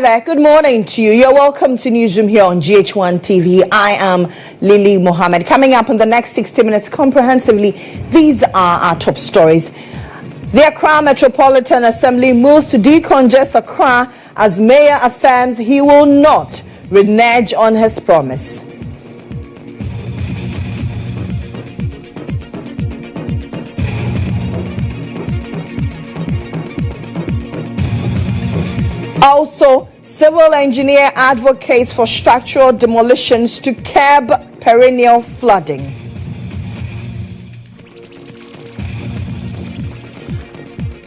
there, good morning to you. You're welcome to Newsroom here on GHOne TV. I am Lily Mohammed. Coming up in the next 60 minutes comprehensively, these are our top stories. The Accra Metropolitan Assembly moves to decongest Accra as Mayor affirms he will not renege on his promise. Also, civil engineer advocates for structural demolitions to curb perennial flooding.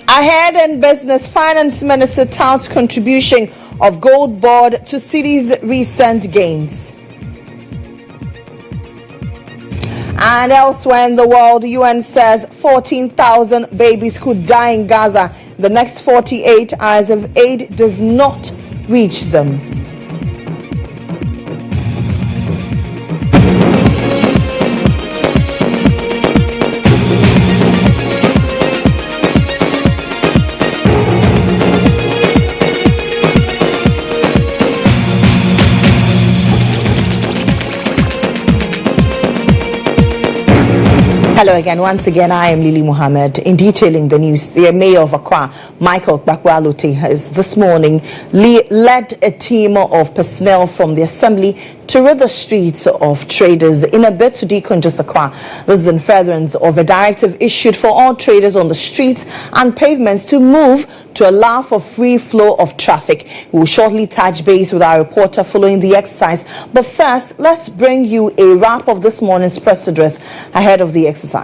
Ahead in business, Finance Minister Touts' contribution of GoldBod to Cedi's recent gains. And elsewhere in the world, UN says 14,000 babies could die in Gaza the next 48 hours if aid does not reach them. Hello again. Once again, I am Lily Mohammed. In detailing the news, the Mayor of Accra, Michael Bakwa-Alute, has this morning led a team of personnel from the Assembly to rid the streets of traders in a bid to decongest Accra. This is in furtherance of a directive issued for all traders on the streets and pavements to move to allow for free flow of traffic. We will shortly touch base with our reporter following the exercise. But first, let's bring you a wrap of this morning's press address ahead of the exercise.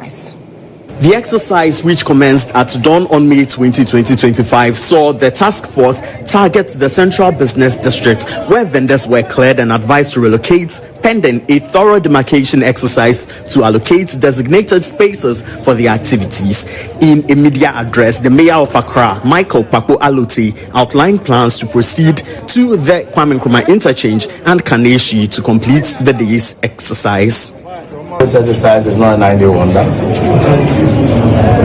The exercise, which commenced at dawn on May 20, 2025, saw the task force target the central business district, where vendors were cleared and advised to relocate, pending a thorough demarcation exercise to allocate designated spaces for the activities. In a media address, the Mayor of Accra, Michael Bakwa-Alute, outlined plans to proceed to the Kwame Nkrumah interchange and Kaneshi to complete the day's exercise. This exercise is not a 9-day wonder.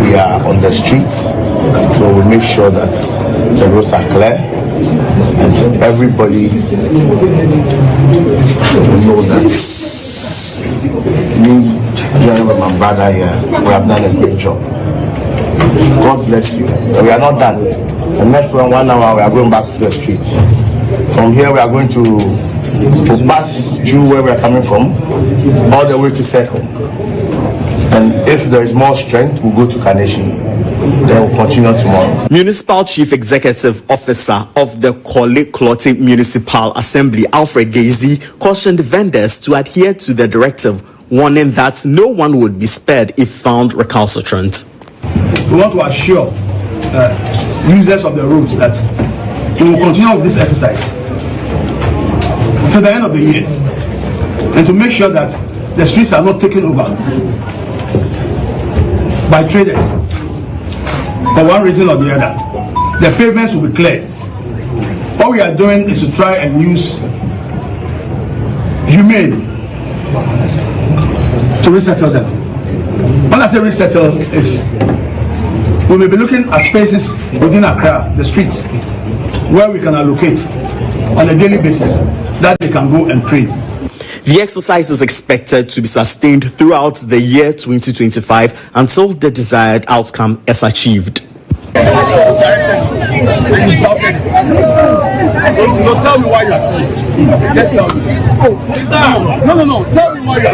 We are on the streets, so we make sure that the roads are clear and everybody will know that me, joining with my brother here, we have done a great job. God bless you. We are not done. The next 1 hour we are going back to the streets. From here we are going to pass through where we are coming from, all the way to Circle. And if there is more strength, we'll go to Kaneshi. Then we'll continue tomorrow. Municipal Chief Executive Officer of the Korle Klottey Municipal Assembly, Alfred Gazy, cautioned vendors to adhere to the directive, warning that no one would be spared if found recalcitrant. We want to assure users of the roads that we will continue with this exercise to the end of the year, and to make sure that the streets are not taken over by traders for one reason or the other. The pavements will be cleared. All we are doing is to try and use GHOne to resettle them. When I say resettle, is we may be looking at spaces within Accra, the streets, where we can allocate on a daily basis that they can go and trade. The exercise is expected to be sustained throughout the year 2025 until the desired outcome is achieved. So tell me why you are saying. Just tell me. No. Tell me why you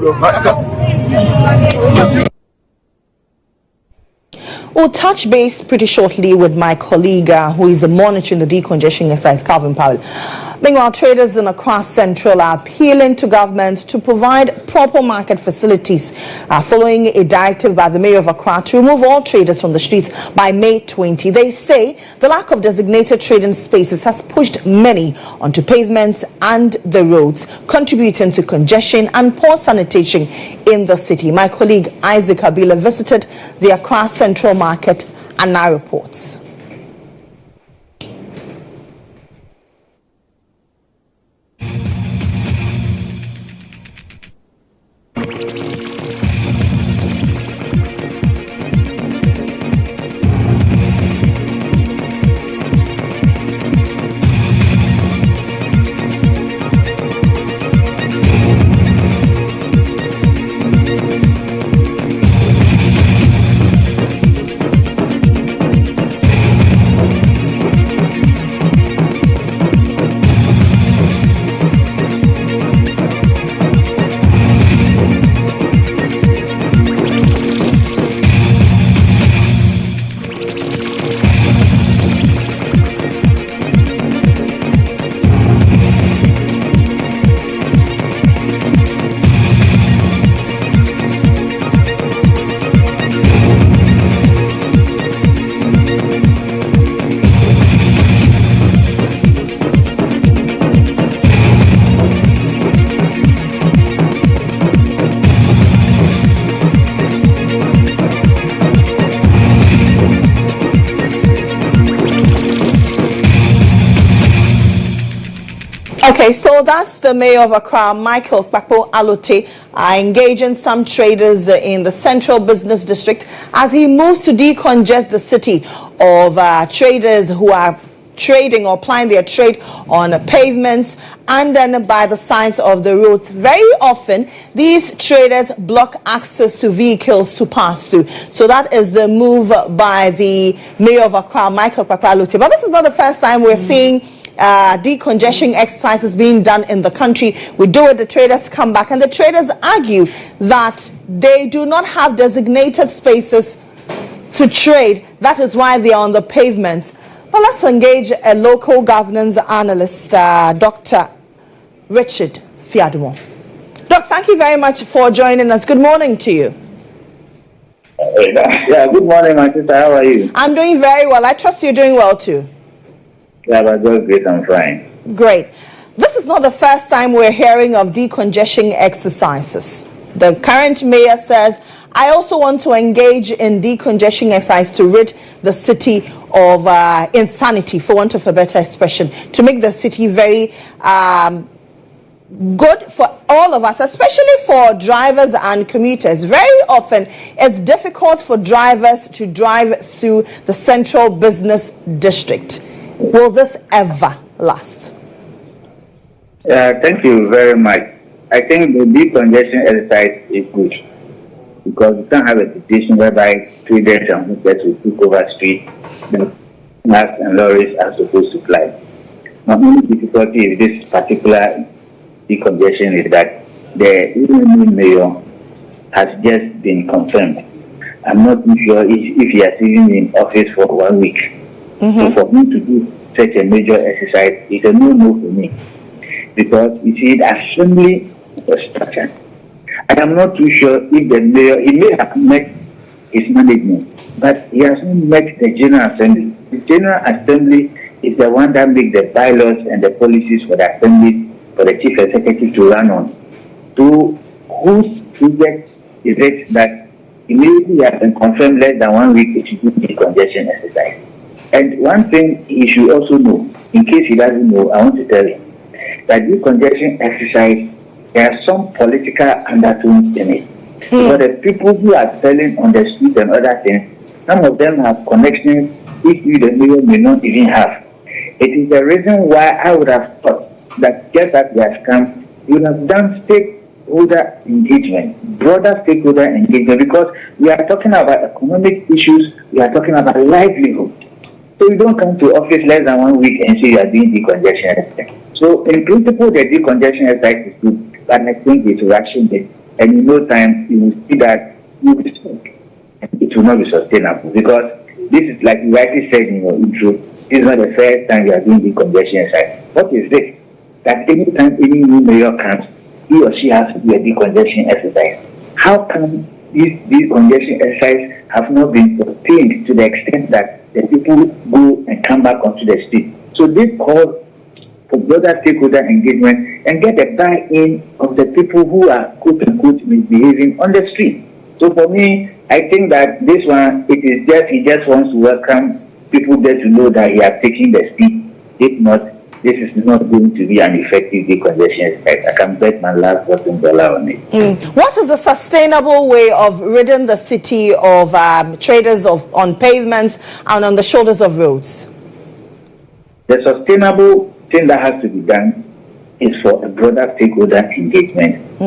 are saying. We'll touch base pretty shortly with my colleague who is monitoring the decongestion exercise, Calvin Powell. Meanwhile, traders in Accra Central are appealing to government to provide proper market facilities following a directive by the Mayor of Accra to remove all traders from the streets by May 20. They say the lack of designated trading spaces has pushed many onto pavements and the roads, contributing to congestion and poor sanitation in the city. My colleague Isaac Abila visited the Accra Central Market and now reports. Okay, so that's the mayor of Accra, Michael Kpakpo Alote, engaging some traders in the central business district as he moves to decongest the city of traders who are trading or plying their trade on pavements and then by the sides of the roads. Very often, these traders block access to vehicles to pass through. So that is the move by the mayor of Accra, Michael Kpakpo Alote. But this is not the first time we're seeing decongestion exercises being done in the country. We do it, the traders come back, and the traders argue that they do not have designated spaces to trade. That is why they are on the pavements. But let's engage a local governance analyst, Dr. Richard Fiadumo. Doc, thank you very much for joining us. Good morning to you. Yeah, good morning, my sister. How are you? I'm doing very well. I trust you're doing well too. Yeah, but great. I'm fine. Great. This is not the first time we're hearing of decongestion exercises. The current mayor says, I also want to engage in decongestion exercise to rid the city of insanity, for want of a better expression, to make the city very good for all of us, especially for drivers and commuters. Very often, it's difficult for drivers to drive through the central business district. Will this ever last? Thank you very much. I think the decongestion exercise is good because you can't have a situation whereby traders and hookers will take over streets that cars and lorries are supposed to fly. My only difficulty with this particular decongestion is that the new mayor has just been confirmed. I'm not too sure if he has even been in office for 1 week. So for me to do such a major exercise is a no-no for me. Because you see, the assembly was structured. I am not too sure if the mayor, he may have met his management, but he has not met the General Assembly. The General Assembly is the one that makes the bylaws and the policies for the Assembly, for the Chief Executive to run on. To whose project is it that immediately has been confirmed less than 1 week it should do the decongestion exercise? And one thing he should also know, in case he doesn't know, I want to tell him, that decongestion exercise, there are some political undertones in it. So the people who are selling on the street and other things, some of them have connections which you, the mayor, may not even have. It is the reason why I would have thought that just as they have come, you would have done stakeholder engagement, broader stakeholder engagement, because we are talking about economic issues, we are talking about livelihood. So you don't come to office less than 1 week and say you are doing decongestion exercise. So in principle, the decongestion exercise is good, but I think it's rationed, and in no time you will see that it will not be sustainable, because this is, like you rightly said in your intro, this is not the first time you are doing decongestion exercise. What is this? That any time any new mayor comes, he or she has to do a decongestion exercise. How come these decongestion exercises have not been sustained to the extent that the people go and come back onto the street? So this calls for broader stakeholder engagement and get the buy-in of the people who are quote-unquote misbehaving on the street. So for me, I think that this one, he just wants to welcome people there to know that he has taken the street. If not, this is not going to be an effective decongestion exercise. I can bet my last $14 on it. What is the sustainable way of ridding the city of traders on pavements and on the shoulders of roads? The sustainable thing that has to be done is for a broader stakeholder engagement.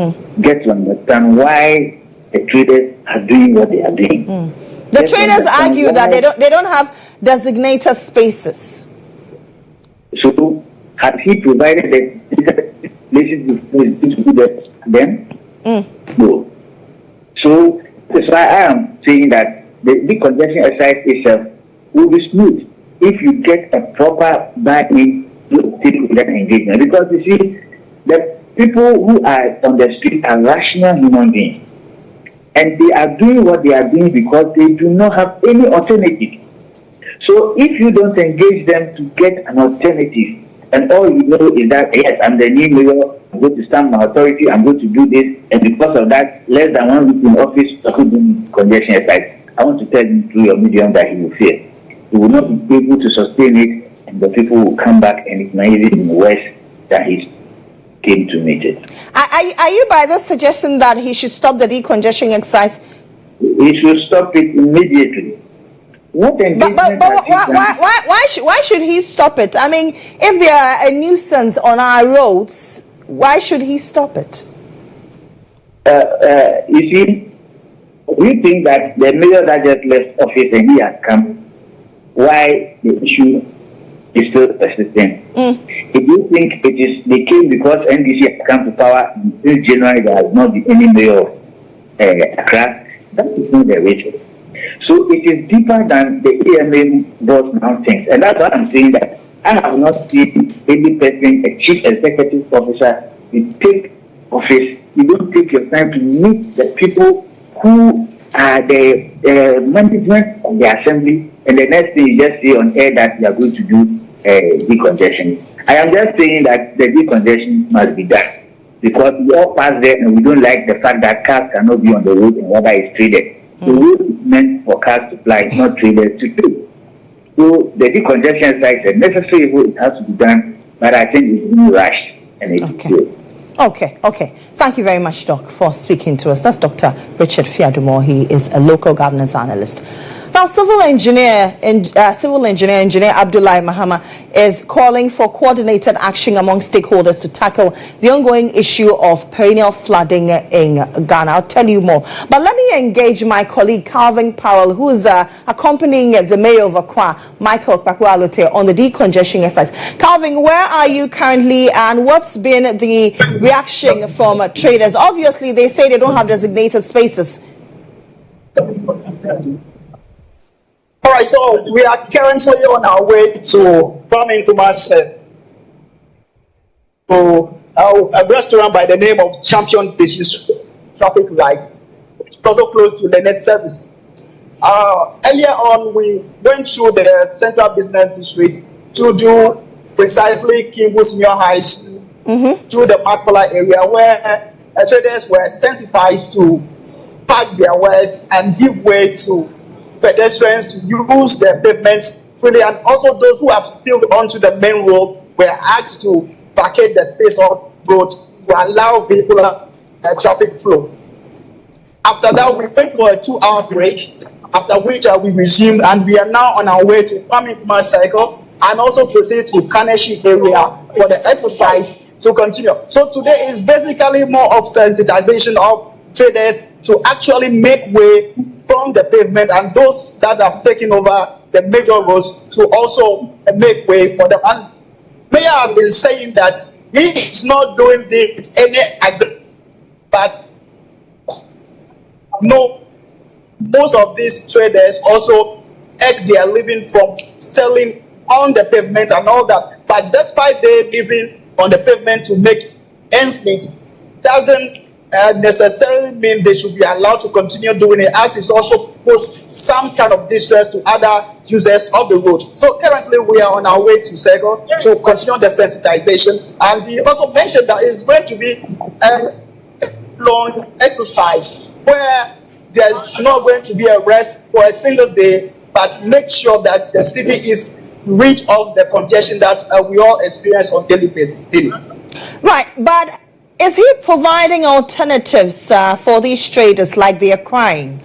Get to understand why the traders are doing what they are doing. The traders argue that they don't have designated spaces. So has he provided the places to do them? No. So that's why I am saying that the decongestion exercise itself will be smooth if you get a proper buy-in to stakeholder engagement. Because you see, the people who are on the street are rational human beings. And they are doing what they are doing because they do not have any alternative. So if you don't engage them to get an alternative, and all you know is that, yes, I'm the new mayor, I'm going to stamp my authority, I'm going to do this, and because of that, less than 1 week in office, I could do congestion exercise. I want to tell you through your medium that he will fail. He will not be able to sustain it, and the people will come back, and it might even be worse than his came to meet it. Are you by this suggestion that he should stop the decongestion exercise? He should stop it immediately. What but why should he stop it? I mean, if they are a nuisance on our roads, why should he stop it? You see, we think that the mayor that just left office and he has come, why the issue is still persistent. If you think they came because NDC has come to power in January, there has not been any mayor of Accra, that is not the reason. So it is deeper than the EMA boss now thinks. And that's why I'm saying that I have not seen any person, a chief executive officer, you take office, you don't take your time to meet the people who are the management of the assembly, and the next thing you just say on air that you are going to do decongestion. I am just saying that the decongestion must be done because we all pass there and we don't like the fact that cars cannot be on the road and rubber is traded. The road is meant for cars to fly, not traded to trade. So the decongestion exercise is necessary, it has to be done, but I think it's being rushed and it's good. Okay. Thank you very much, Doc, for speaking to us. That's Dr. Richard Fiadumo. He is a local governance analyst. Now, civil engineer Abdullahi Muhammad is calling for coordinated action among stakeholders to tackle the ongoing issue of perennial flooding in Ghana. I'll tell you more. But let me engage my colleague Calvin Powell, who is accompanying the mayor of Accra, Michael Kpakpo-Alotey, on the decongestion exercise. Calvin, where are you currently and what's been the reaction from traders? Obviously, they say they don't have designated spaces. All right, so we are currently on our way to a restaurant by the name of Champion Dishes Traffic Light, which is also close to the next service. Earlier on, we went through the central business district to do precisely Kimbu's New High School, through the Makpala area where traders were sensitized to park their wares and give way to pedestrians to use the pavements freely, and also those who have spilled onto the main road were asked to vacate the space of road to allow vehicular traffic flow. After that, we went for a 2-hour break, after which we resumed, and we are now on our way to Pamikma Cycle and also proceed to Kaneshi area for the exercise to continue. So today is basically more of sensitization of traders to actually make way from the pavement, and those that have taken over the major roads to also make way for them. And Mayor has been saying that he is not doing this with any agreement, but no, most of these traders also make their living from selling on the pavement and all that. But despite they living on the pavement to make ends meet, doesn't necessarily mean they should be allowed to continue doing it, as it also poses some kind of distress to other users of the road. So currently we are on our way to Sego to continue the sensitization, and he also mentioned that it's going to be a long exercise where there's not going to be a rest for a single day, but make sure that the city is rid of the congestion that we all experience on a daily basis. Right, but is he providing alternatives for these traders like they are crying?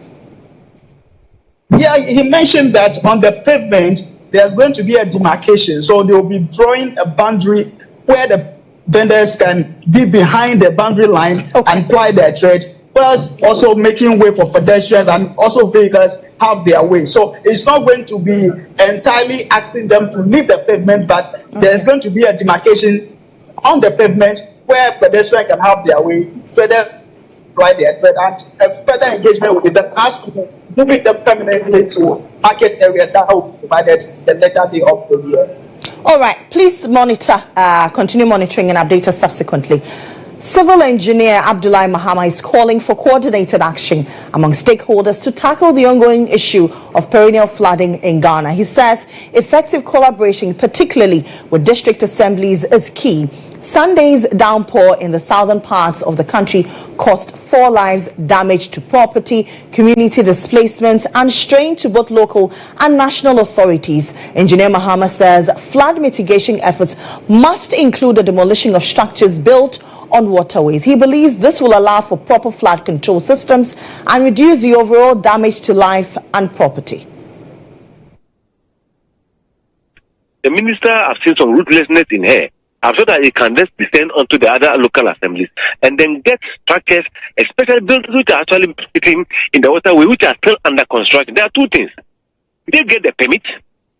Yeah, he mentioned that on the pavement, there's going to be a demarcation. So they will be drawing a boundary where the vendors can be behind the boundary line and ply their trade, plus also making way for pedestrians and also vehicles have their way. So it's not going to be entirely asking them to leave the pavement, but there's going to be a demarcation on the pavement where pedestrians can have their way, further ply their trade, and a further engagement with them as to moving them permanently to market areas that will be provided the later day of the year. All right, please monitor, continue monitoring and update us subsequently. Civil engineer Abdullahi Muhammad is calling for coordinated action among stakeholders to tackle the ongoing issue of perennial flooding in Ghana. He says effective collaboration, particularly with district assemblies, is key. Sunday's downpour in the southern parts of the country cost 4 lives, damage to property, community displacement, and strain to both local and national authorities. Engineer Mohammed says flood mitigation efforts must include the demolition of structures built on waterways. He believes this will allow for proper flood control systems and reduce the overall damage to life and property. The minister has seen some ruthlessness in her. I'm sure that it can just descend onto the other local assemblies and then get structures, especially buildings which are actually sitting in the waterway, which are still under construction. There are two things. They get the permit.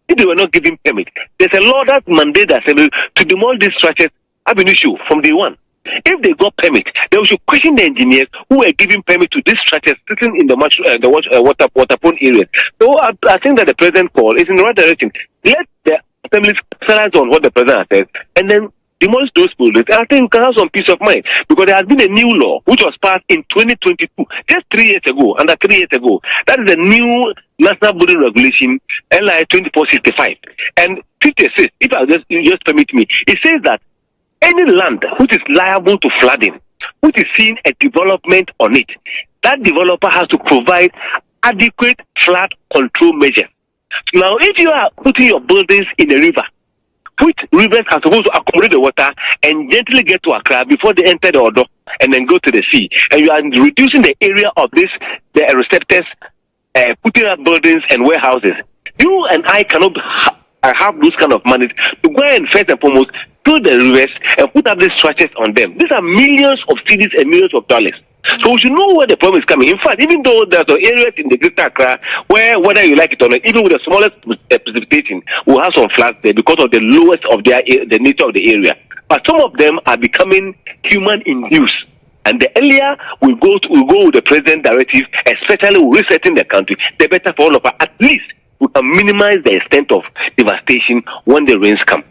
If they were not given permit, there's a law that mandates the assembly to demolish these structures. Have an issue from day one. If they got permit, they should question the engineers who were giving permit to these structures sitting in the water-prone areas. So I think that the president call is in the right direction. Let the assembly specialize on what the president has said and then demolish those buildings. I think we can have some peace of mind because there has been a new law which was passed in 2022, just 3 years ago, under 3 years ago. That is a new National Building Regulation, LI 2465. And 56, if I just permit me, it says that any land which is liable to flooding, which is seeing a development on it, that developer has to provide adequate flood control measures. Now, if you are putting your buildings in a river, which rivers are supposed to accommodate the water and gently get to Accra before they enter the Odo and then go to the sea, and you are reducing the area of the receptors, putting up buildings and warehouses, you and I cannot have those kind of money to go and first and foremost fill the rivers and put up these structures on them. These are millions of cedis and millions of dollars. So we should know where the problem is coming. In fact, even though there are areas in the Greater Accra where, whether you like it or not, even with the smallest precipitation, we'll have some floods there because of the lowest of the nature of the area. But some of them are becoming human-induced. And the earlier we go with the president directive, especially resetting the country, the better for all of us. At least we can minimize the extent of devastation when the rains come.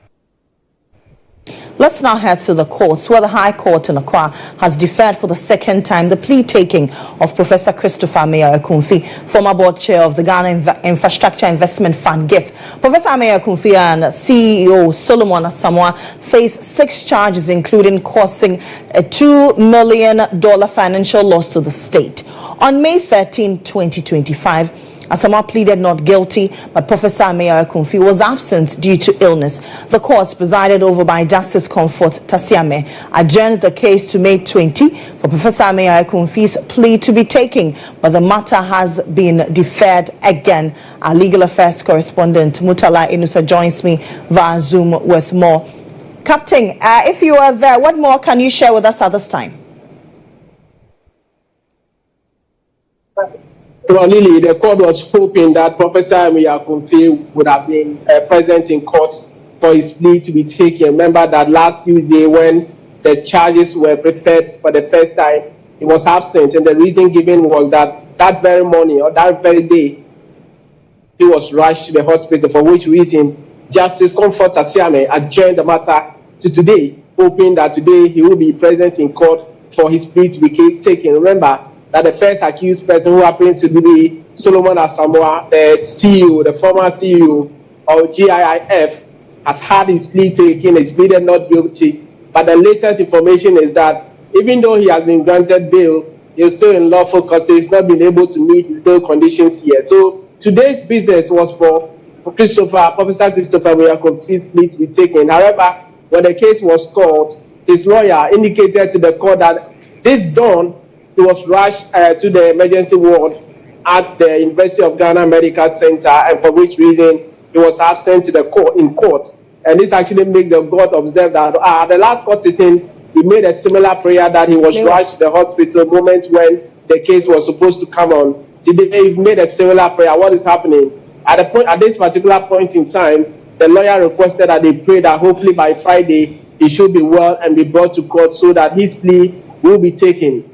Let's now head to the courts, where the High Court in Accra has deferred for the second time the plea taking of Professor Christopher Ameya-Akunfi, former board chair of the Ghana Infrastructure Investment Fund, GIF. Professor Ameya-Akunfi and CEO Solomon Asamoah face 6 charges, including causing a $2 million financial loss to the state. On May 13, 2025, Asamoah pleaded not guilty, but Professor Ameya-Akunfi was absent due to illness. The court, presided over by Justice Comfort Tasiame, adjourned the case to May 20 for Professor Ameya-Akunfi's plea to be taken, but the matter has been deferred again. Our legal affairs correspondent Mutala Inusa joins me via Zoom with more. Captain, if you are there, what more can you share with us at this time? Well, Lily, the court was hoping that Professor Ameya-Akunfi would have been present in court for his plea to be taken. Remember that last Tuesday, when the charges were prepared for the first time, he was absent, and the reason given was that very morning or that very day, he was rushed to the hospital, for which reason Justice Comfort Tasiame adjourned the matter to today, hoping that today he will be present in court for his plea to be taken. Remember that the first accused person, who happens to be Solomon Asamoah, the CEO, the former CEO of GIIF, has had his plea taken, is pleaded not guilty. But the latest information is that even though he has been granted bail, he is still in lawful custody. He's not been able to meet his bail conditions yet. So today's business was for Professor Christopher Ameya-Akunfi's plea to be taken. However, when the case was called, his lawyer indicated to the court that this dawn, he was rushed to the emergency ward at the University of Ghana Medical Center, and for which reason he was absent to the court in court. And this actually made the court observe that at the last court sitting, he made a similar prayer that he was rushed to the hospital moment when the case was supposed to come on. Today, he made a similar prayer. What is happening? At this particular point in time, the lawyer requested that they pray that hopefully by Friday he should be well and be brought to court so that his plea will be taken.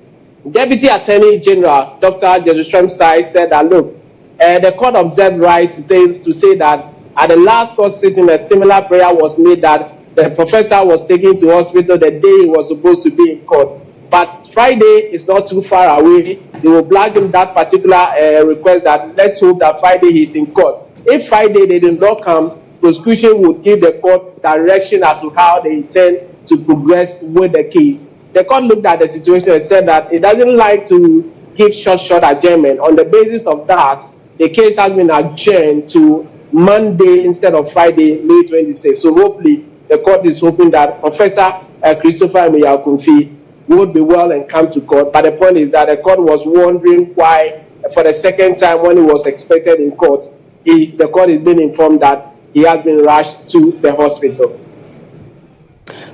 Deputy Attorney General Dr. Jesu Sai said that, look, the court observed right to say that at the last court sitting, a similar prayer was made that the professor was taken to hospital the day he was supposed to be in court. But Friday is not too far away. They will blag him that particular request that let's hope that Friday he's in court. If Friday they did not come, prosecution would give the court direction as to how they intend to progress with the case. The court looked at the situation and said that it doesn't like to give short adjournment. On the basis of that, the case has been adjourned to Monday instead of Friday, May 26th. So hopefully, the court is hoping that Professor Christopher Miyakunfi would be well and come to court. But the point is that the court was wondering why, for the second time when he was expected in court, the court is being informed that he has been rushed to the hospital.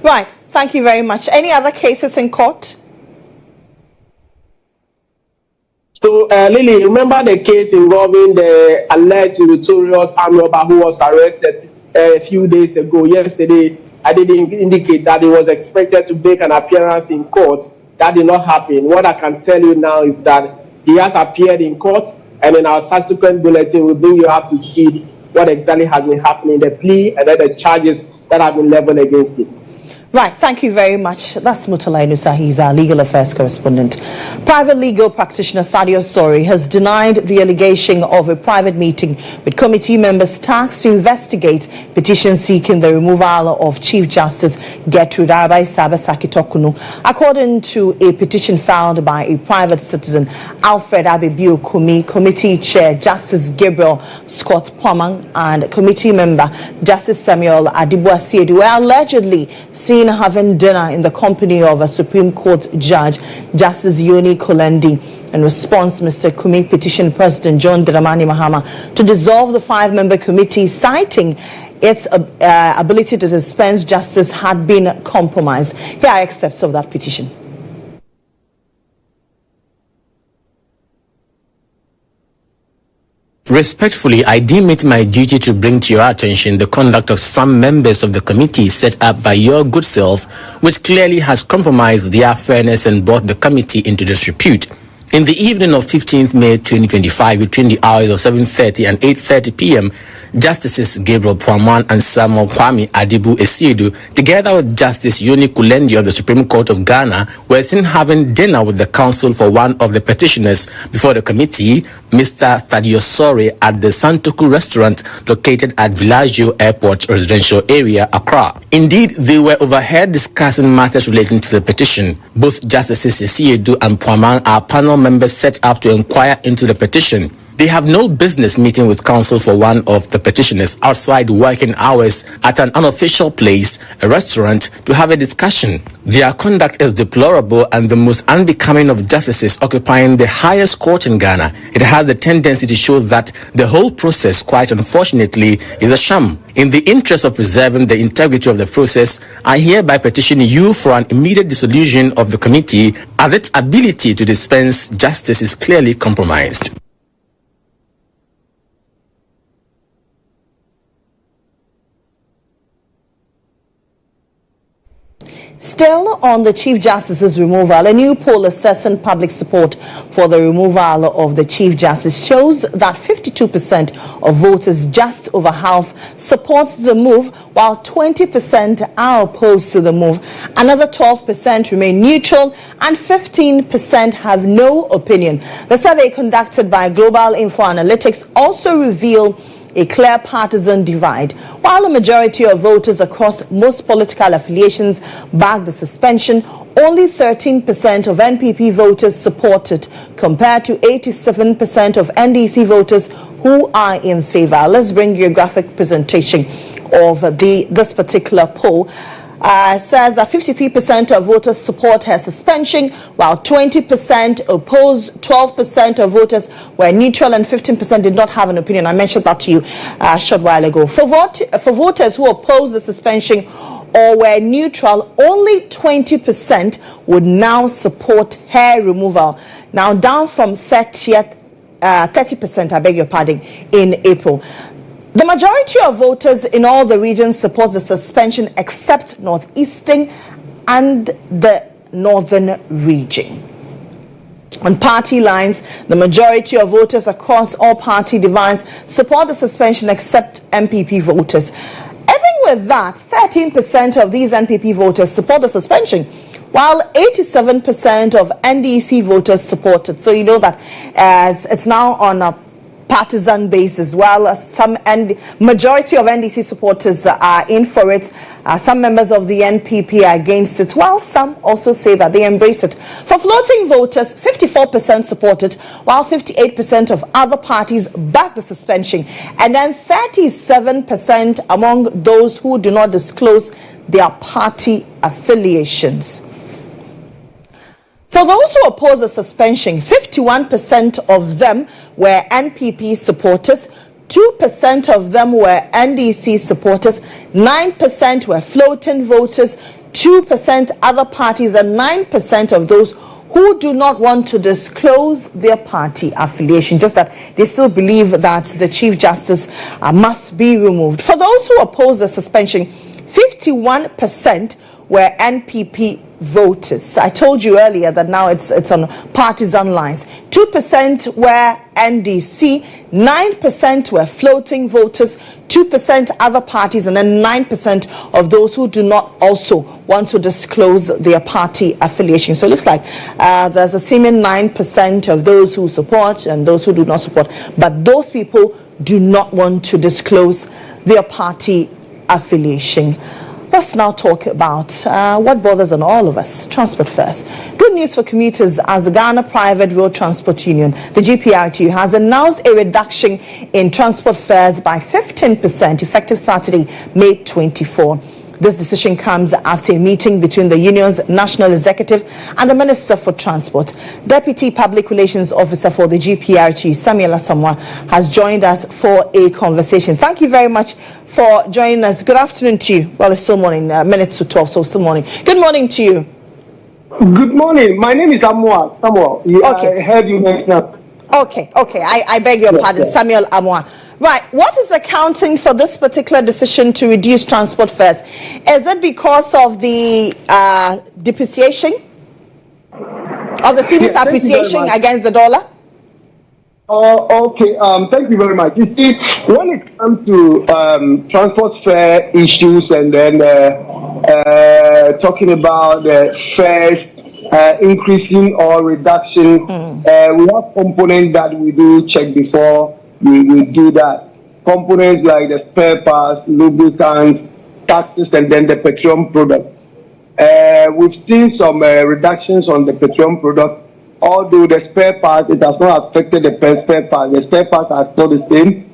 Right. Thank you very much. Any other cases in court? So, Lily, remember the case involving the alleged notorious armed robber who was arrested a few days ago? Yesterday, I did indicate that he was expected to make an appearance in court. That did not happen. What I can tell you now is that he has appeared in court, and in our subsequent bulletin, we'll bring you up to speed what exactly has been happening, the plea, and then the charges that have been leveled against him. Right, thank you very much. That's Mutala Inusa. He's our legal affairs correspondent. Private legal practitioner Thaddeus Sori has denied the allegation of a private meeting with committee members tasked to investigate petitions seeking the removal of Chief Justice Gertrude Abai Saba Sakitokunu. According to a petition filed by a private citizen, Alfred Abibio Kumi, committee chair Justice Gabriel Scott Pomang, and committee member Justice Samuel Adibuasiedu were allegedly seen having dinner in the company of a Supreme Court Judge, Justice GHOne Kolendi. In response, Mr. Kumi petitioned President John Dramani Mahama to dissolve the 5-member committee, citing its ability to dispense justice had been compromised. Here are excerpts of that petition. Respectfully, I deem it my duty to bring to your attention the conduct of some members of the committee set up by your good self, which clearly has compromised their fairness and brought the committee into disrepute. In the evening of 15th May 2025, between the hours of 7:30 and 8:30 p.m., Justices Gabriel Pomang and Samuel Kwame Adibu Esiedu, together with Justice GHOne Kolendi of the Supreme Court of Ghana, were seen having dinner with the counsel for one of the petitioners before the committee, Mr. Thaddeus Sori, at the Santoku restaurant located at Villaggio Airport residential area, Accra. Indeed, they were overheard discussing matters relating to the petition. Both Justices Esiedu and Pomang are panel members set up to inquire into the petition. They have no business meeting with counsel for one of the petitioners outside working hours at an unofficial place, a restaurant, to have a discussion. Their conduct is deplorable and the most unbecoming of justices occupying the highest court in Ghana. It has the tendency to show that the whole process, quite unfortunately, is a sham. In the interest of preserving the integrity of the process, I hereby petition you for an immediate dissolution of the committee, as its ability to dispense justice is clearly compromised. Still on the Chief Justice's removal, a new poll assessing public support for the removal of the Chief Justice shows that 52% of voters, just over half, supports the move, while 20% are opposed to the move. Another 12% remain neutral and 15% have no opinion. The survey conducted by Global Info Analytics also revealed a clear partisan divide. While a majority of voters across most political affiliations backed the suspension, only 13% of NPP voters supported, compared to 87% of NDC voters who are in favor. Let's bring you a graphic presentation of this particular poll. Says that 53% of voters support her suspension, while 20% oppose, 12% of voters were neutral, and 15% did not have an opinion. I mentioned that to you a short while ago. For voters who oppose the suspension or were neutral, only 20% would now support her removal. Now down from 30%, I beg your pardon, in April. The majority of voters in all the regions support the suspension except Northeastern and the Northern region. On party lines, the majority of voters across all party divides support the suspension except MPP voters. Even with that, 13% of these NPP voters support the suspension, while 87% of NDC voters support it. So you know that it's now on a partisan basis. While some majority of NDC supporters are in for it, Some members of the NPP are against it, while some also say that they embrace it. For floating voters, 54% support it, while 58% of other parties back the suspension, and then 37% among those who do not disclose their party affiliations. For those who oppose the suspension, 51% of them were NPP supporters, 2% of them were NDC supporters, 9% were floating voters, 2% other parties, and 9% of those who do not want to disclose their party affiliation, just that they still believe that the Chief Justice must be removed. For those who oppose the suspension, 51% were NPP voters. I told you earlier that now it's on partisan lines. 2% were NDC, 9% were floating voters, 2% other parties, and then 9% of those who do not also want to disclose their party affiliation. So it looks like there's a seeming 9% of those who support and those who do not support, but those people do not want to disclose their party affiliation. Let's now talk about what bothers on all of us, transport fares. Good news for commuters as the Ghana Private Road Transport Union, the GPRTU, has announced a reduction in transport fares by 15% effective Saturday, May 24. This decision comes after a meeting between the union's national executive and the Minister for Transport. Deputy Public Relations Officer for the GPRTU, Samuel Asamoah, has joined us for a conversation. Thank you very much for joining us. Good afternoon to you. Well, it's still morning, minutes to 12, so still morning. Good morning to you. Good morning. My name is Samuel. Okay. I heard you mention that. Okay. I beg your pardon, yes. Samuel Asamoah. Right. What is accounting for this particular decision to reduce transport fares? Is it because of the depreciation? Of the Cedi's appreciation against the dollar? Okay. Thank you very much. You see, when it comes to transport fare issues and then talking about the fares increasing or reduction, we have components that we do check before we do that. Components like the spare parts, lubricants, taxes, and then the petroleum product. We've seen some reductions on the petroleum product, although the spare parts, it has not affected the spare parts. The spare parts are still the same.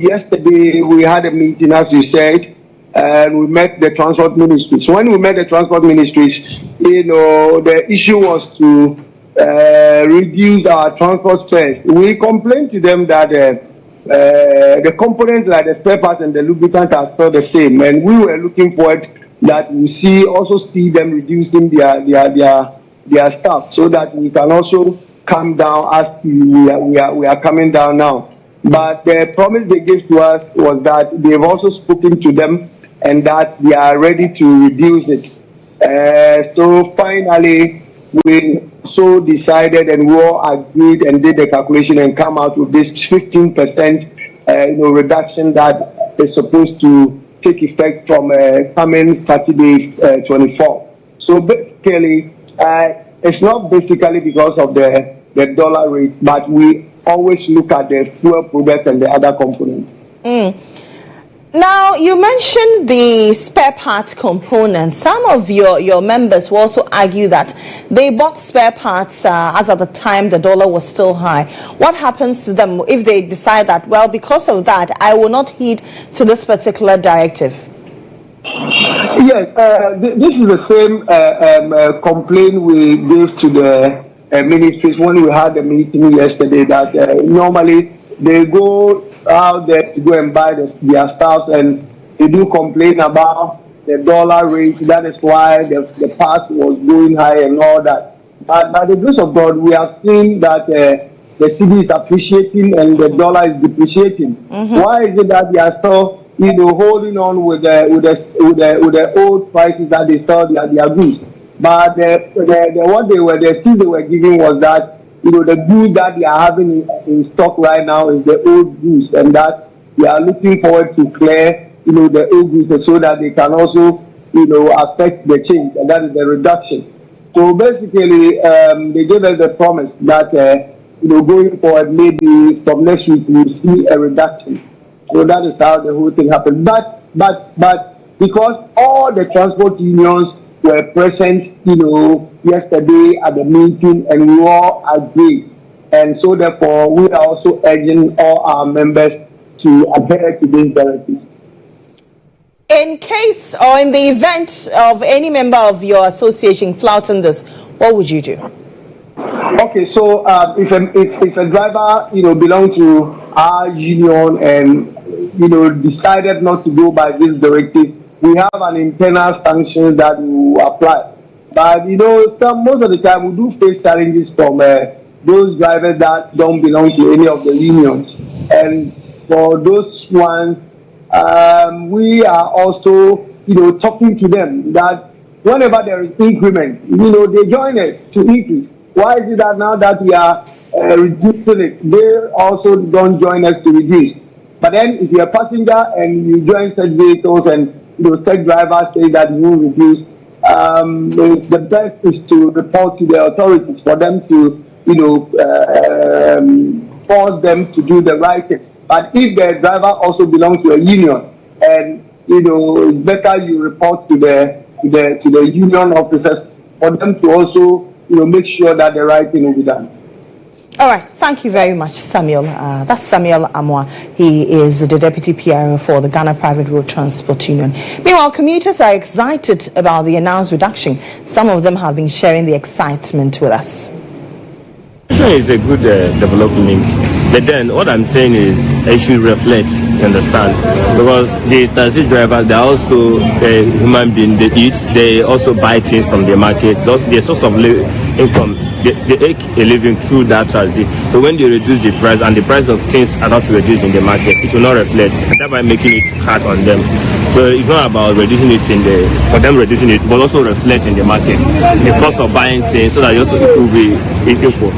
Yesterday, we had a meeting, as you said, and we met the transport ministries. When we met the transport ministries, the issue was to reduce our transport fares. We complained to them that the components like the spare parts and the lubricants are still the same, and we were looking forward that we also see them reducing their stuff so that we can also come down as we are coming down now. But the promise they gave to us was that they've also spoken to them and that they are ready to reduce it. So finally, we so decided and we all agreed and did the calculation and come out with this 15% reduction that is supposed to take effect from coming Saturday 24. So basically, it's not basically because of the dollar rate, but we always look at the fuel product and the other components. Now, you mentioned the spare parts component. Some of your members will also argue that they bought spare parts as at the time the dollar was still high. What happens to them if they decide that, well, because of that, I will not heed to this particular directive? Yes, this is the same complaint we gave to the ministries when we had a meeting yesterday, that normally they go out there to go and buy their stuff, and they do complain about the dollar rate. That is why the parts was going high and all that. But by the grace of God, we have seen that the Cedi is appreciating and the dollar is depreciating. Why is it that they are still, holding on with the old prices that they sell their goods? But the thing they were giving was that the goods that they are having in stock right now is the old goods, and that they are looking forward to clear, the old goods so that they can also, affect the change, and that is the reduction. So basically, they gave us a promise that, going forward, maybe from next week we'll see a reduction. So that is how the whole thing happened. But because all the transport unions were present, yesterday at the meeting, and we all agreed. And so therefore, we are also urging all our members to adhere to these directives. In case or in the event of any member of your association flouting this, what would you do? Okay, so if a driver, belongs to our union and, decided not to go by this directive, we have an internal sanction that we will apply. But, most of the time we do face challenges from those drivers that don't belong to any of the unions. And for those ones, we are also, talking to them that whenever there is increment, they join us to increase. Why is it that now that we are reducing it, they also don't join us to reduce? But then if you're a passenger and you join such vehicles and such drivers say that you will reduce, the best is to report to the authorities for them to, force them to do the right thing. But if the driver also belongs to a union, and it's better you report to the union officers for them to also make sure that the right thing will be done. All right, thank you very much, Samuel. That's Samuel Amwa. He is the deputy PRO for the Ghana Private Road Transport Union. Meanwhile, commuters are excited about the announced reduction. Some of them have been sharing the excitement with us. It's a good development, but then what I'm saying is it should reflect, you understand, because the taxi drivers, they're also human beings. They eat, they also buy things from the market. Those the source of income, they make a living through that taxi. So when they reduce the price and the price of things are not reduced in the market, it will not reflect, and thereby making it hard on them. So it's not about reducing it for them reducing it, but also reflect in the market the cost of buying things, so that also it will be equal.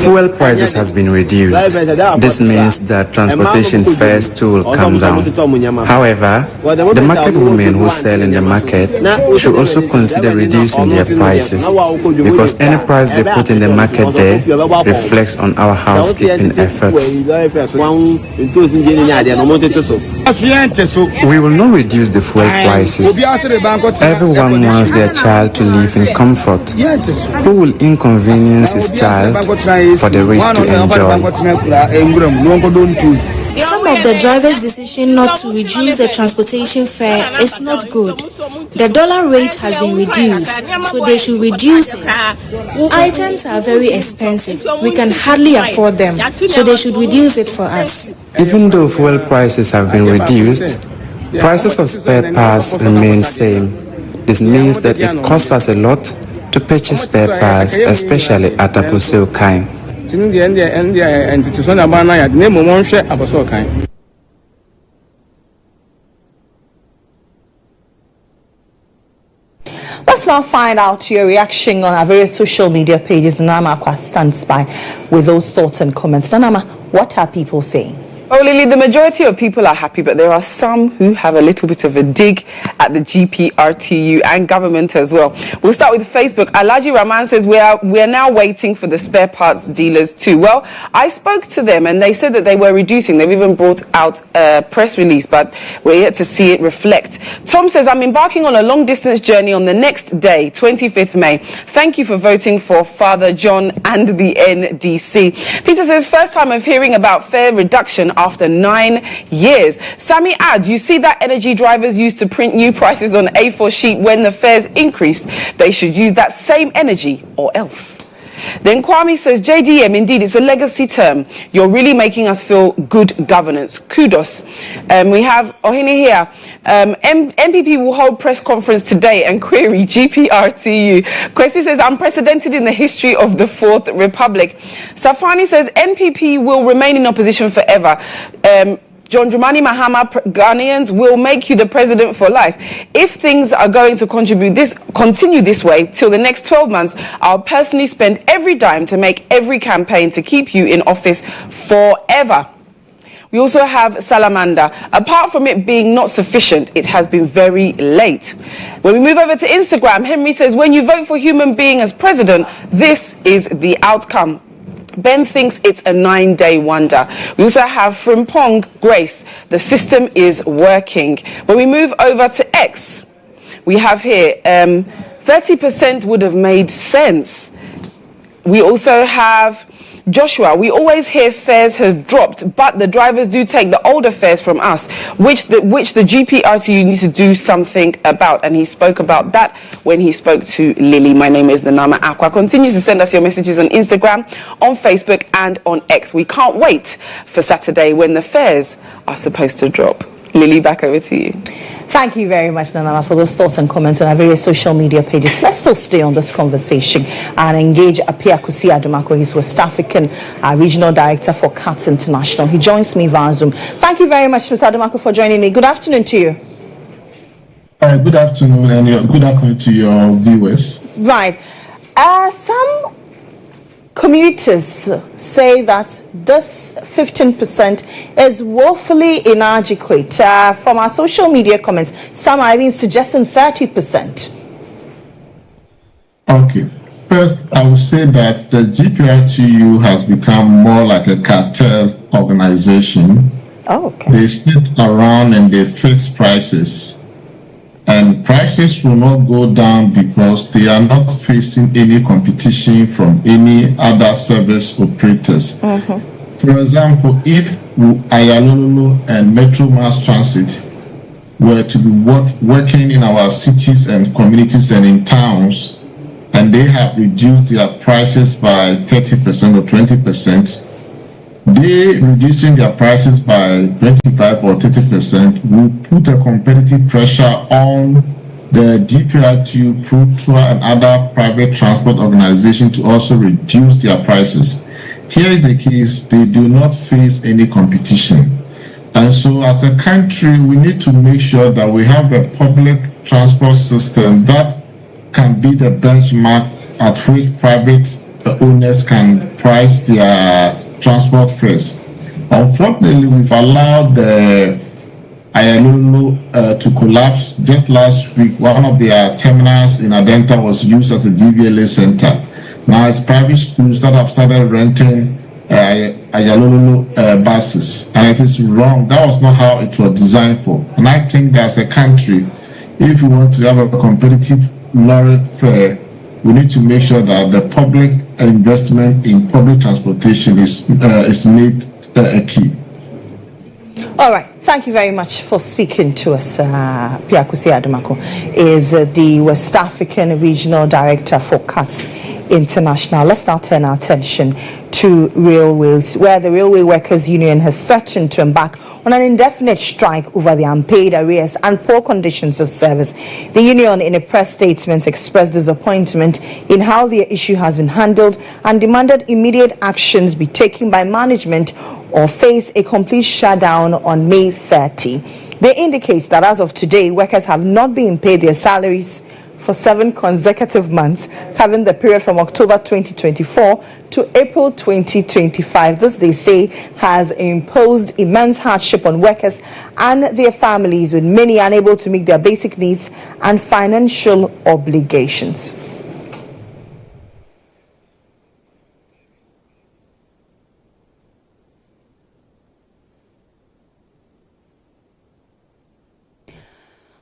Fuel prices has been reduced. This means that transportation fares too will come down. However, the market women who sell in the market should also consider reducing their prices, because any price they put in the market there reflects on our housekeeping efforts. We will not reduce the fuel prices. Everyone wants their child to live in comfort. Who will inconvenience his child for the rich to enjoy? Some of the drivers' decision not to reduce the transportation fare is not good. The dollar rate has been reduced, so they should reduce it. Items are very expensive. We can hardly afford them, so they should reduce it for us. Even though fuel prices have been reduced, prices of spare parts remain same. This means that it costs us a lot to purchase spare parts, especially at Apostle Kain. Let's now find out your reaction on our various social media pages. Nanama Akwa stands by with those thoughts and comments. Nanama, what are people saying? Oh, Lily, the majority of people are happy, but there are some who have a little bit of a dig at the GPRTU and government as well. We'll start with Facebook. Alaji Rahman says we are now waiting for the spare parts dealers too. Well, I spoke to them and they said that they were reducing. They've even brought out a press release, but we're yet to see it reflect. Tom says, I'm embarking on a long distance journey on the next day, 25th May. Thank you for voting for Father John and the NDC. Peter says, first time of hearing about fare reduction after 9 years. Sammy adds, you see that energy drivers used to print new prices on A4 sheet when the fares increased. They should use that same energy or else. Then Kwame says, JDM, indeed, it's a legacy term. You're really making us feel good governance. Kudos. We have Ohine here. MPP will hold press conference today and query GPRTU. Kwesi says, unprecedented in the history of the Fourth Republic. Safani says, NPP will remain in opposition forever. John Dramani Mahama, Ghanaians will make you the president for life. If things are going to continue this way till the next 12 months, I'll personally spend every dime to make every campaign to keep you in office forever. We also have Salamander. Apart from it being not sufficient, it has been very late. When we move over to Instagram, Henry says, when you vote for human being as president, this is the outcome. Ben thinks it's a 9-day wonder. We also have Frimpong Grace. The system is working. When we move over to X, we have here 30% would have made sense. We also have Joshua. We always hear fares have dropped, but the drivers do take the older fares from us, which the GPRTU needs to do something about. And he spoke about that when he spoke to Lily. My name is Nanama Aqua. Continue to send us your messages on Instagram, on Facebook, and on X. We can't wait for Saturday when the fares are supposed to drop. Lily, back over to you. Thank you very much, Nanama, for those thoughts and comments on our various social media pages. Let's still stay on this conversation and engage Apiakusi Adumako. He's West African Regional Director for CATS International. He joins me via Zoom. Thank you very much, Mr. Adumako, for joining me. Good afternoon to you. Good afternoon, and good afternoon to your viewers. Right. Some commuters say that this 15% is woefully inadequate. From our social media comments, some are even suggesting 30%. Okay. First, I would say that the GPRTU has become more like a cartel organization. Oh, okay. They sit around and they fix prices. And prices will not go down because they are not facing any competition from any other service operators. Mm-hmm. For example, if Ayalololo and Metro Mass Transit were to be working in our cities and communities and in towns, and they have reduced their prices by 30% or 20%, they reducing their prices by 25 or 30% will put a competitive pressure on the GPRTU, Protour, and other private transport organizations to also reduce their prices. Here is the case: they do not face any competition. And so as a country, we need to make sure that we have a public transport system that can be the benchmark at which private owners can price their transport fares. Unfortunately, we've allowed the Ayalolo to collapse. Just last week, one of their terminals in Adenta was used as a DVLA center. Now it's private schools that have started renting Ayalolo buses, and it is wrong. That was not how it was designed for. And I think that as a country, if we want to have a competitive lorry fare, we need to make sure that the public investment in public transportation is made a key. All right. Thank you very much for speaking to us. Piakusi Adumako is the West African Regional Director for CATS International. Let's now turn our attention to railways, where the Railway Workers Union has threatened to embark on an indefinite strike over the unpaid arrears and poor conditions of service. The union, in a press statement, expressed disappointment in how the issue has been handled and demanded immediate actions be taken by management or face a complete shutdown on May 30. They indicate that as of today, workers have not been paid their salaries for 7 consecutive months, covering the period from October 2024 to April 2025. This, they say, has imposed immense hardship on workers and their families, with many unable to meet their basic needs and financial obligations.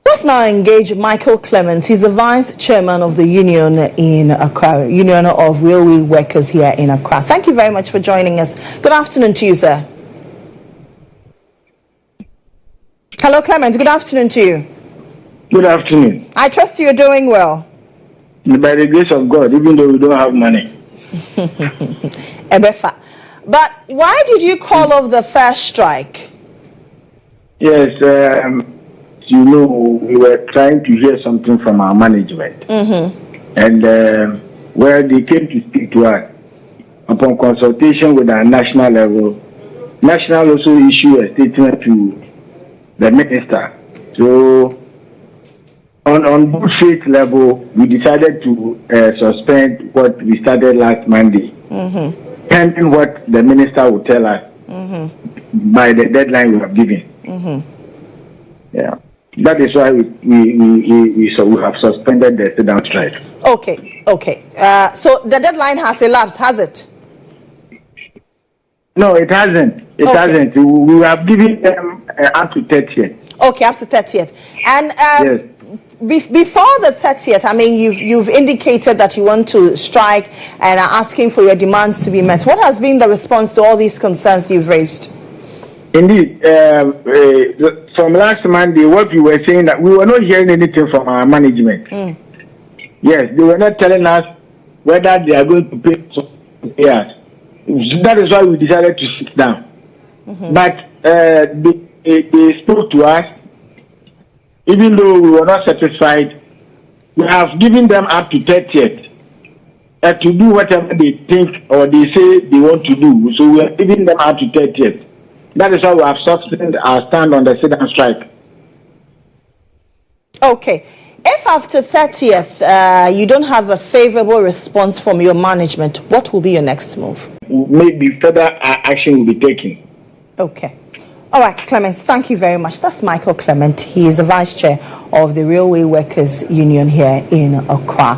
Let's now engage Michael Clements. He's the vice chairman of the union in Accra, Union of Railway Workers here in Accra. Thank you very much for joining us. Good afternoon to you, sir. Hello, Clements. Good afternoon to you. Good afternoon. I trust you're doing well. By the grace of God, even though we don't have money. Ebefa. But why did you call off the first strike? Yes, you know, we were trying to hear something from our management. Mm-hmm. And where they came to speak to us, upon consultation with our national level, national also issued a statement to the minister. So, on good faith level, we decided to suspend what we started last Monday, pending what the minister would tell us by the deadline we have given. Yeah. That is why we have suspended the sit-down strike. Okay. So the deadline has elapsed, has it? No, it hasn't. It hasn't. We have given them up to 30th. Okay, up to 30th. And yes. Before the 30th, I mean, you've indicated that you want to strike and are asking for your demands to be met. What has been the response to all these concerns you've raised? Indeed, from last Monday, what we were saying that we were not hearing anything from our management. Yes, they were not telling us whether they are going to pay us. That is why we decided to sit down. But they spoke to us. Even though we were not satisfied, we have given them up to 30th to do whatever they think or they say they want to do. So we are giving them up to 30th. That is how we have sustained our stand on the sit-down strike. Okay. If after 30th you don't have a favorable response from your management, what will be your next move? Maybe further action will be taken. Okay. All right, Clement, thank you very much. That's Michael Clement. He is the Vice Chair of the Railway Workers Union here in Accra.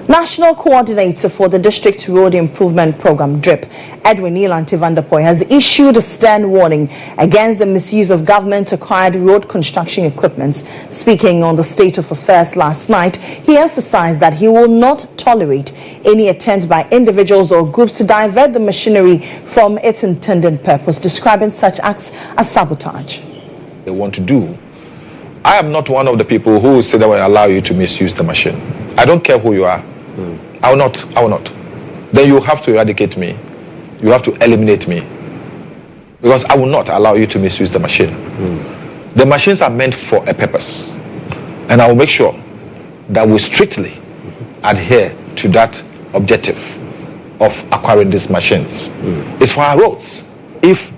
National Coordinator for the District Road Improvement Program, DRIP, Edwin Elante Vanderpoy, has issued a stern warning against the misuse of government-acquired road construction equipment. Speaking on the state of affairs last night, he emphasized that he will not tolerate any attempt by individuals or groups to divert the machinery from its intended purpose, describing such acts as sabotage. They want to do. I am not one of the people who will say that will allow you to misuse the machine. I don't care who you are. I will not. Then you have to eradicate me. You have to eliminate me. Because I will not allow you to misuse the machine. The machines are meant for a purpose. And I will make sure that we strictly adhere to that objective of acquiring these machines. It's for our roads. If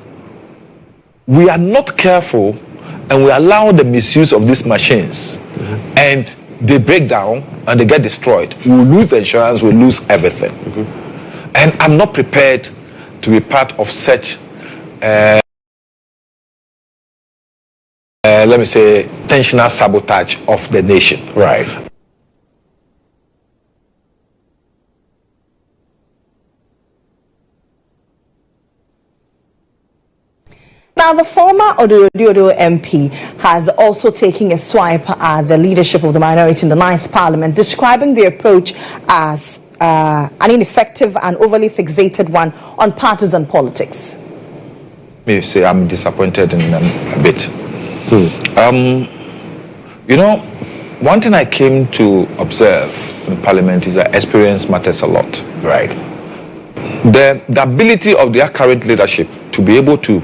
we are not careful and we allow the misuse of these machines and they break down and they get destroyed, we will lose the insurance, we will lose everything. And I'm not prepared to be part of such, let me say, intentional sabotage of the nation. Right. Now, the former Odo MP has also taken a swipe at the leadership of the minority in the 9th Parliament, describing the approach as an ineffective and overly fixated one on partisan politics. You say I'm disappointed in them a bit. You know, one thing I came to observe in Parliament is that experience matters a lot. Right. The ability of their current leadership to be able to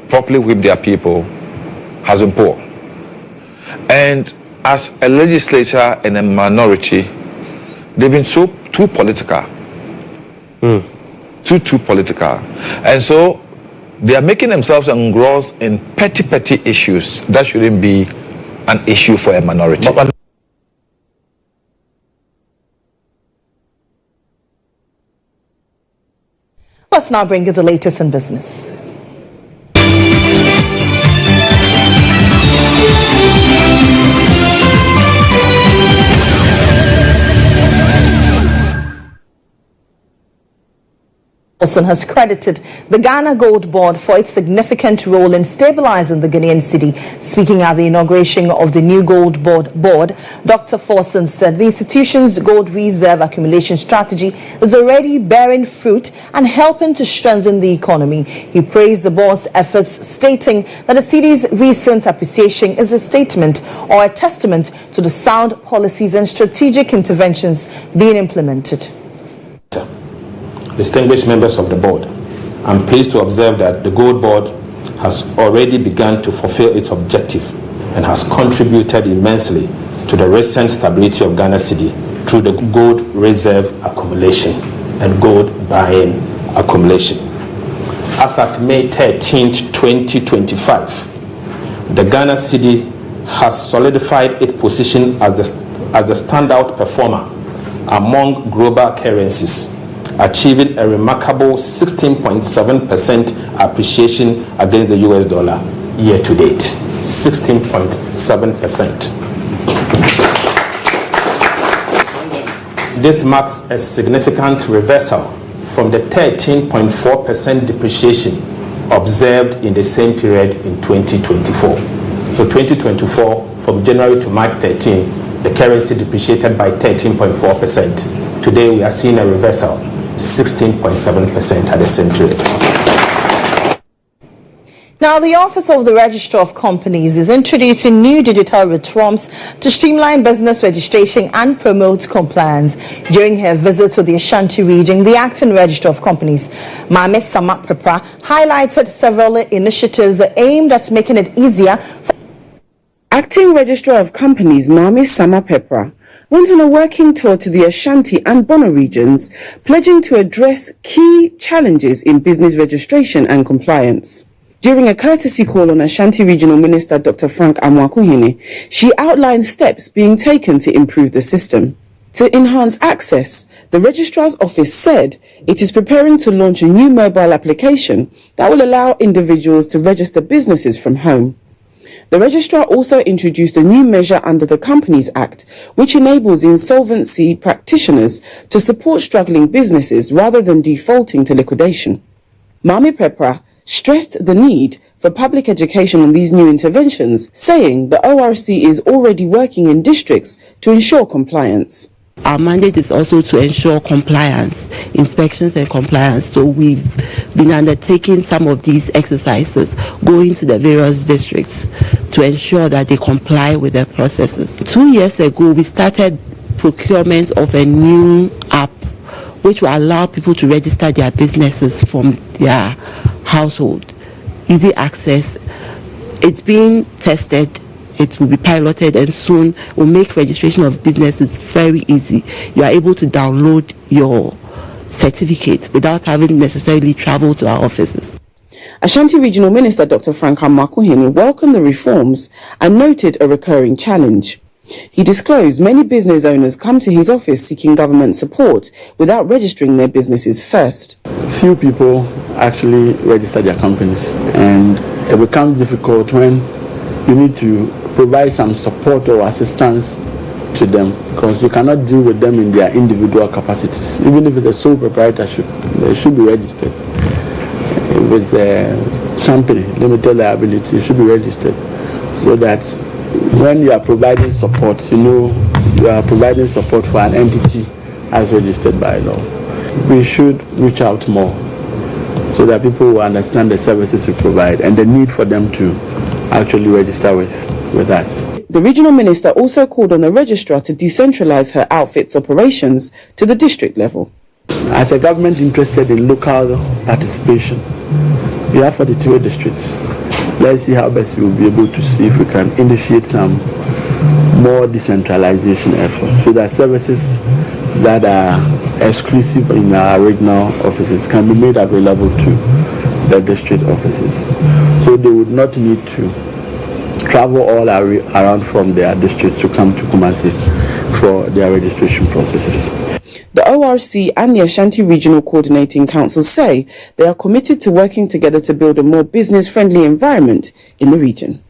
properly whip their people has been poor. And as a legislature and a minority, they've been too political. Too political. And so they are making themselves engrossed in petty issues that shouldn't be an issue for a minority. Let's now bring you the latest in business. Has credited the Ghana GoldBod for its significant role in stabilizing the Ghanaian cedi. Speaking at the inauguration of the new GoldBod board, Dr. Forson said the institution's gold reserve accumulation strategy is already bearing fruit and helping to strengthen the economy. He praised the board's efforts, stating that the cedi's recent appreciation is a statement or a testament to the sound policies and strategic interventions being implemented. Distinguished members of the board, I'm pleased to observe that the GoldBod has already begun to fulfill its objective and has contributed immensely to the recent stability of Ghana cedi through the gold reserve accumulation and gold buying accumulation. As at May 13, 2025, the Ghana cedi has solidified its position as the standout performer among global currencies, achieving a remarkable 16.7% appreciation against the US dollar year to date. 16.7%. This marks a significant reversal from the 13.4% depreciation observed in the same period in 2024. So 2024, from January to March 13, the currency depreciated by 13.4%. Today we are seeing a reversal, 16.7% at the same period. Now, the Office of the Registrar of Companies is introducing new digital reforms to streamline business registration and promote compliance. During her visit to the Ashanti region, the Acting Registrar of Companies, Mohammed Pepra, highlighted several initiatives aimed at making it easier for Acting Registrar of Companies Mohammed Pepra went on a working tour to the Ashanti and Bono regions, pledging to address key challenges in business registration and compliance. During a courtesy call on Ashanti Regional Minister Dr. Frank Amwakuhene, she outlined steps being taken to improve the system. To enhance access, the Registrar's Office said it is preparing to launch a new mobile application that will allow individuals to register businesses from home. The Registrar also introduced a new measure under the Companies Act, which enables insolvency practitioners to support struggling businesses rather than defaulting to liquidation. Mohammed Pepra stressed the need for public education on these new interventions, saying the ORC is already working in districts to ensure compliance. Our mandate is also to ensure compliance, inspections and compliance. So we've been undertaking some of these exercises, going to the various districts to ensure that they comply with the processes. 2 years ago, we started procurement of a new app which will allow people to register their businesses from their household. Easy access. It's being tested. It will be piloted and soon will make registration of businesses very easy. You are able to download your certificate without having necessarily traveled to our offices. Ashanti Regional Minister Dr. Frank Amwakuhene welcomed the reforms and noted a recurring challenge. He disclosed many business owners come to his office seeking government support without registering their businesses first. Few people actually register their companies, and it becomes difficult when you need to provide some support or assistance to them, because you cannot deal with them in their individual capacities. Even if it's a sole proprietorship, they should be registered. If it's a company, limited liability, it should be registered, so that when you are providing support, you are providing support for an entity as registered by law. We should reach out more so that people will understand the services we provide and the need for them to actually register with us. The regional minister also called on the registrar to decentralize her outfit's operations to the district level. As a government interested in local participation, we have 43 districts. Let's see how best we will be able to see if we can initiate some more decentralization efforts so that services that are exclusive in our regional offices can be made available to the district offices. So they would not need to travel all around from their districts to come to Kumasi for their registration processes. The ORC and the Ashanti Regional Coordinating Council say they are committed to working together to build a more business-friendly environment in the region.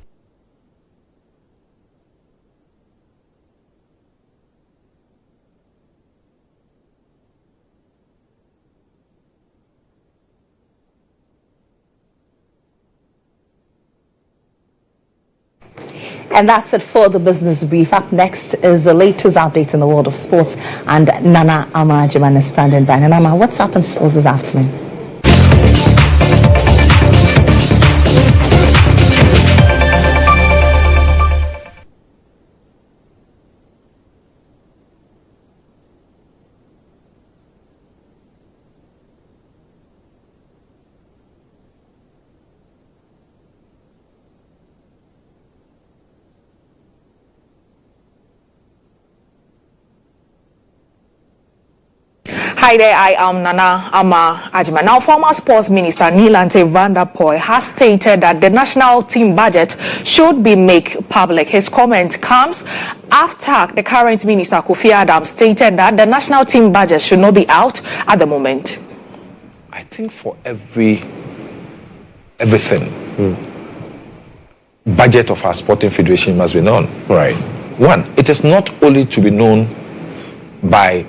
And that's it for the business brief. Up next is the latest update in the world of sports, and Nana Ama is standing by. Nana, what's up in sports this afternoon? Hi there, I am Nana Ama Ajima. Now, former sports minister Nilante van der Poel has stated that the national team budget should be made public. His comment comes after the current minister Kofi Adams stated that the national team budget should not be out at the moment. I think for everything, budget of our sporting federation must be known. Right. One, it is not only to be known by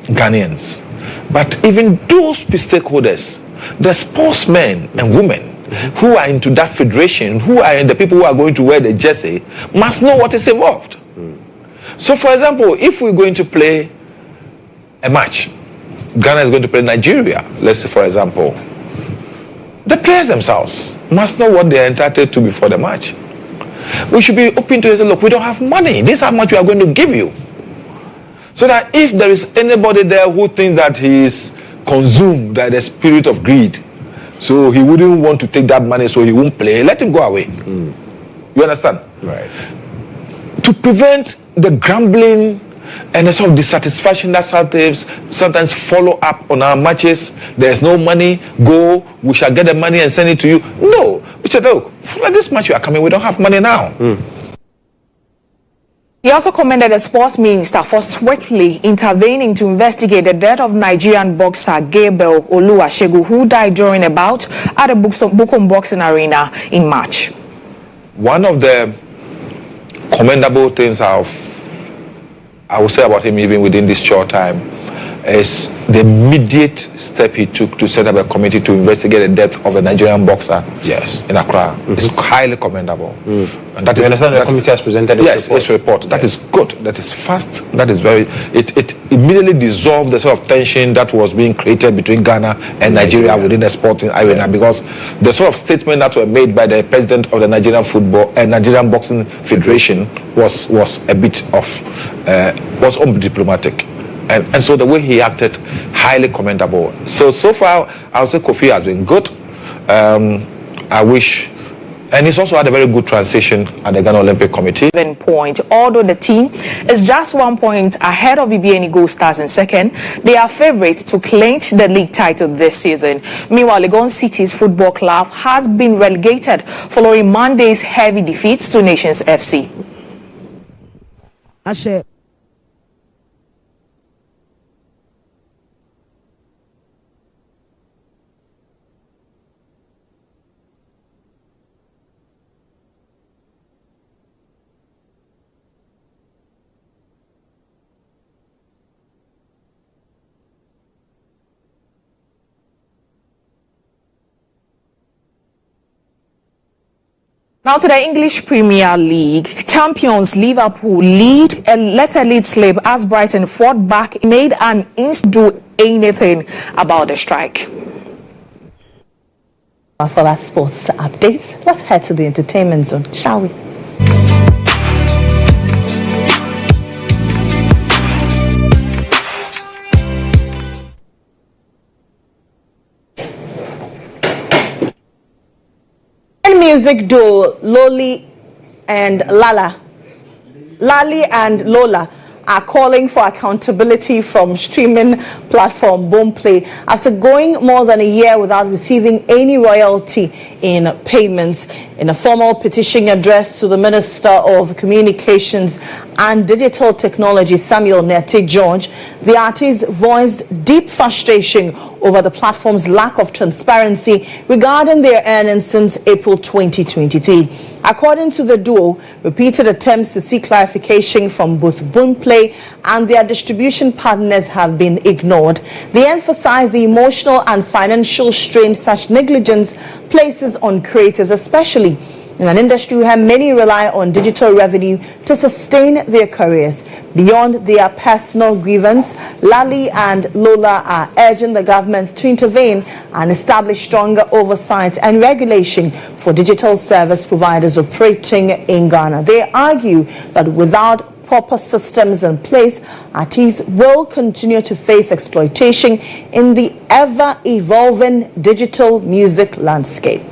Ghanaians, But even those stakeholders, the sportsmen and women who are into that federation, who are the people who are going to wear the jersey, must know what is involved. So, for example, if we're going to play a match, Ghana is going to play Nigeria, let's say, for example, the players themselves must know what they are entitled to before the match. We should be open to it and say, look, we don't have money. This is how much we are going to give you. So that if there is anybody there who thinks that he is consumed by the spirit of greed, so he wouldn't want to take that money, so he won't play, let him go away. You understand? Right. To prevent the grumbling and the sort of dissatisfaction that sometimes follow up on our matches. There's no money, go, we shall get the money and send it to you. No, we said, look, for this match you are coming, we don't have money now. He also commended the sports minister for swiftly intervening to investigate the death of Nigerian boxer Gabriel Oluwasegun, who died during a bout at the Bukom Boxing Arena in March. One of the commendable things I will say about him even within this short time is the immediate step he took to set up a committee to investigate the death of a Nigerian boxer in Accra. It's highly commendable. And that you understand the committee has presented its report. That is good. That is fast. That is very... It immediately dissolved the sort of tension that was being created between Ghana and Nigeria within the sporting arena, because the sort of statement that were made by the president of the Nigerian Nigerian Boxing Federation was a bit was undiplomatic. And so the way he acted, highly commendable. So far, I would say Kofi has been good. I wish, and he's also had a very good transition at the Ghana Olympic Committee. 7 point. Although the team is just 1 point ahead of BBN Gold Stars in second, they are favourites to clinch the league title this season. Meanwhile, Legon City's football club has been relegated following Monday's heavy defeats to Nations FC. Now to the English Premier League. Champions Liverpool let a lead slip as Brighton fought back, made an instant do anything about the strike. For that sports update, let's head to the entertainment zone, shall we? Music duo Lali and Lola are calling for accountability from streaming platform Boomplay after going more than a year without receiving any royalty in payments. In a formal petition addressed to the Minister of Communications and Digital Technology, Samuel Nete George, the artists voiced deep frustration over the platform's lack of transparency regarding their earnings since April 2023. According to the duo, repeated attempts to seek clarification from both Boomplay and their distribution partners have been ignored. They emphasize the emotional and financial strain such negligence places on creatives, especially in an industry where many rely on digital revenue to sustain their careers. Beyond their personal grievance, Lali and Lola are urging the government to intervene and establish stronger oversight and regulation for digital service providers operating in Ghana. They argue that without proper systems in place, artists will continue to face exploitation in the ever-evolving digital music landscape.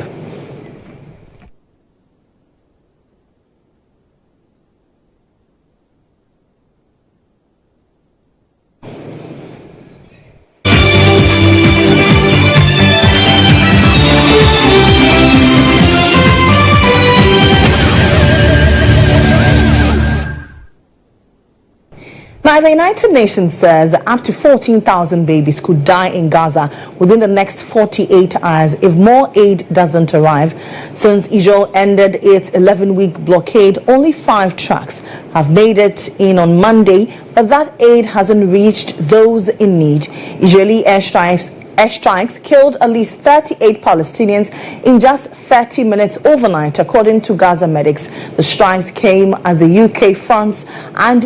Now, the United Nations says up to 14,000 babies could die in Gaza within the next 48 hours if more aid doesn't arrive. Since Israel ended its 11-week blockade, only 5 trucks have made it in on Monday, but that aid hasn't reached those in need. Israeli airstrikes killed at least 38 Palestinians in just 30 minutes overnight, according to Gaza medics. The strikes came as the UK, France, and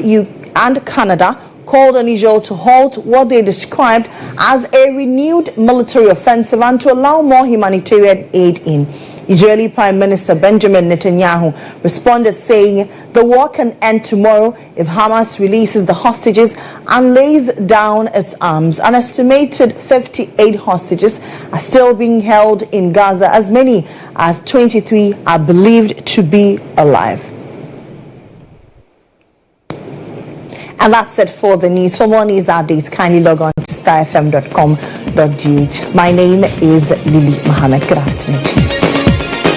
Canada called on Israel to halt what they described as a renewed military offensive and to allow more humanitarian aid in. Israeli Prime Minister Benjamin Netanyahu responded saying the war can end tomorrow if Hamas releases the hostages and lays down its arms. An estimated 58 hostages are still being held in Gaza. As many as 23 are believed to be alive. And that's it for the news. For more news updates, kindly log on to starfm.com.gh. My name is Lily Mohammed. Good afternoon to you.